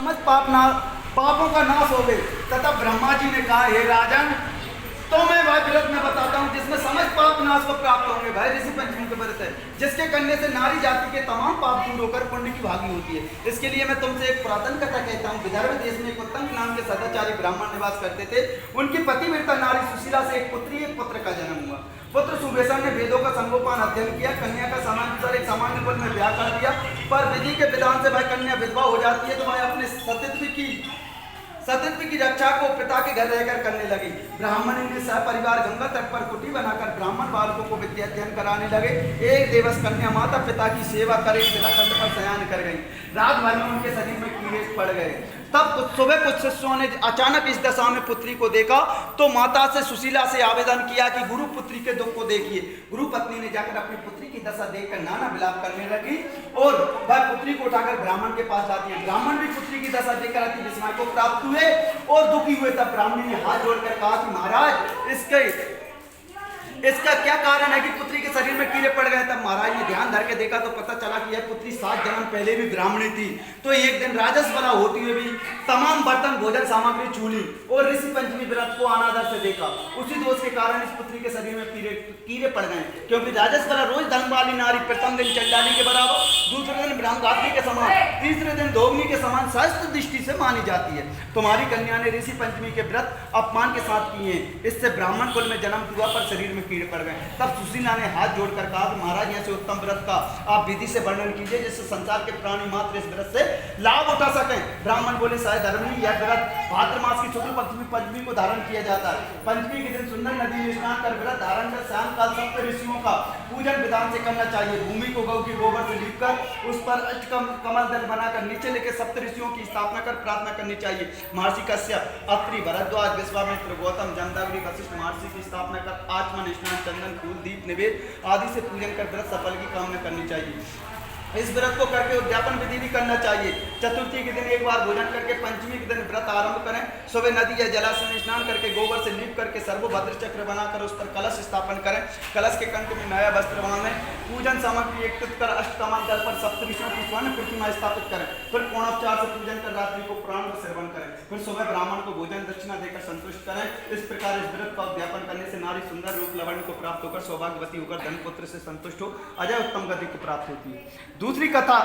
पापों का नाश हो गए। तथा ब्रह्मा जी ने कहा, हे राजन, तो मैं वह व्रत में बताता हूँ जिसमें समस्त पाप नाश को प्राप्त होंगे। भाई ऋषि पंचमी के व्रत है जिसके करने से नारी जाति के तमाम पाप दूर होकर पुण्य की भागी होती है। इसके लिए मैं तुमसे एक पुरातन कथा कहता हूँ। विदर्भ देश में एक उत्तम नाम के सदाचारी ब्राह्मण निवास करते थे। उनकी पतिव्रता नारी सुशीला से एक पुत्री एक पुत्र का जन्म हुआ। पुत्र सुबेशा ने वेदों का संगोपन अध्ययन किया। कन्या का समानांतर एक सामान्य कुल में ब्याह कर दिया, पर विधि के विधान से वह कन्या विधवा हो जाती है तो वह अपने सतीत्व की रक्षा को पिता के घर रहकर करने लगी। ब्राह्मण ने सपरिवार गंगा तट पर कुटी बनाकर ब्राह्मण बालकों को विद्या अध्ययन कराने लगे। एक दिवस कन्या माता पिता की सेवा करे शिलाखंड पर शयन कर गई। रात भर में उनके शरीर में कीड़े पड़ गए। तब सुबह कुछ शिष्यों ने अचानक इस दशा में पुत्री को देखा तो माता से सुशीला से आवेदन किया कि गुरु पुत्री के दुख को देखिए। गुरु पत्नी ने जाकर अपनी पुत्री की दशा देखकर नाना विलाप करने लगी और वह पुत्री को उठाकर ब्राह्मण के पास जाती है। ब्राह्मण भी पुत्री की दशा देखकर अति विस्मय को प्राप्त हुए और दुखी हुए। तब ब्राह्मण ने हाथ जोड़कर कहा कि महाराज, इसका क्या कारण है कि पुत्री के शरीर में कीड़े पड़ गए। तब महाराज ने ध्यान धर के देखा तो पता चला कि यह पुत्री 7 जन्म पहले भी ब्राह्मणी थी। तो एक दिन राजस बना होती हुए भी तमाम बर्तन भोजन सामग्री छूली और ऋषि पंचमी व्रत को अनादर से देखा। उसी दोष के कारण इस पुत्री के शरीर में कीड़े पड़ गए, क्योंकि राजस बना रोज धन वाली नारी प्रथम दिन चंडाली के बराबर, दूसरे दिन ब्रह्मगात्री के समान, तीसरे दिन धोगनी के समान शास्त्र दृष्टि से मानी जाती है। तुम्हारी कन्या ने ऋषि पंचमी के व्रत अपमान के साथ किए, इससे ब्राह्मण कुल में जन्म हुआ पर शरीर में कीड़े पड़ गए। तब सुशीला ने हाथ जोड़कर कहा कि महाराज, यहाँ से उत्तम व्रत का आप विधि से वर्णन कीजिए जिससे संसार के प्राणी मात्र इस व्रत से लाभ उठा सकें। ब्राह्मण बोले, शायद धर्मनी, यह व्रत भाद्र मास की शुक्ल पंचमी को धारण किया जाता है। पंचमी के दिन सुंदर नदी में स्नान कर व्रत धारण कर शाम काल सप्त ऋषियों का पूजन विधान से करना चाहिए। भूमि को गौ की गोबर से लीपकर उस पर अष्ट कमल दल बनाकर नीचे लेकर सप्त ऋषियों की स्थापना कर प्रार्थना करनी चाहिए। महर्षि कश्यप, अत्रि, भरद्वाज, विश्वामित्र, गौतम, जमदग्नि, वशिष्ठ महर्षि की स्थापना कर आचमन, स्नान, चंदन, फूल, दीप, निवेद आदि से पूजन कर व्रत सफल की कामना करनी चाहिए। इस व्रत को करके उद्यापन विधि भी करना चाहिए। चतुर्थी के दिन एक बार भोजन करके पंचमी के दिन व्रत आरंभ करें। सुबह नदी या जलाशय में स्नान करके गोबर से लीप करके सर्वभद्र चक्र बनाकर उस पर कलश स्थापन करें। कलश के कंठ में नया वस्त्र बांधें। पूजन सामग्री एकत्रित कर अष्टकमल दल पर सप्तऋषियों की स्वर्ण प्रतिमा स्थापित करें। फिर पूर्णोपचार से पूजन कर रात्रि को प्राण का सेवन करें। फिर सुबह ब्राह्मण को भोजन दक्षिणा देकर संतुष्ट करें। इस प्रकार इस व्रत का उद्यापन करने से नारी सुंदर रूप लावण्य को प्राप्त होकर सौभाग्यवती होकर धन पुत्र से संतुष्ट हो अजय उत्तम गति को प्राप्त होती है। दूसरी कथा